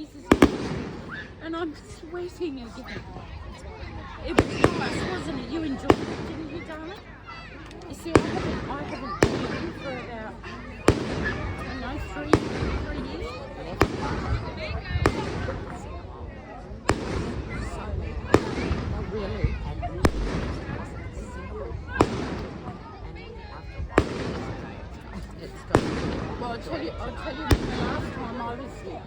freezes and I'm sweating again. It was nice, wasn't it? You enjoyed it, didn't you, darling? You see, I haven't been for about, I don't know, three years. So, I really. It's good. Well, I'll tell you, the last time I was here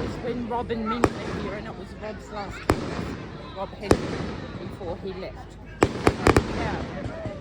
was when Rob and Min were here, and it was Rob's last year. Rob Henry, before he left. Yeah.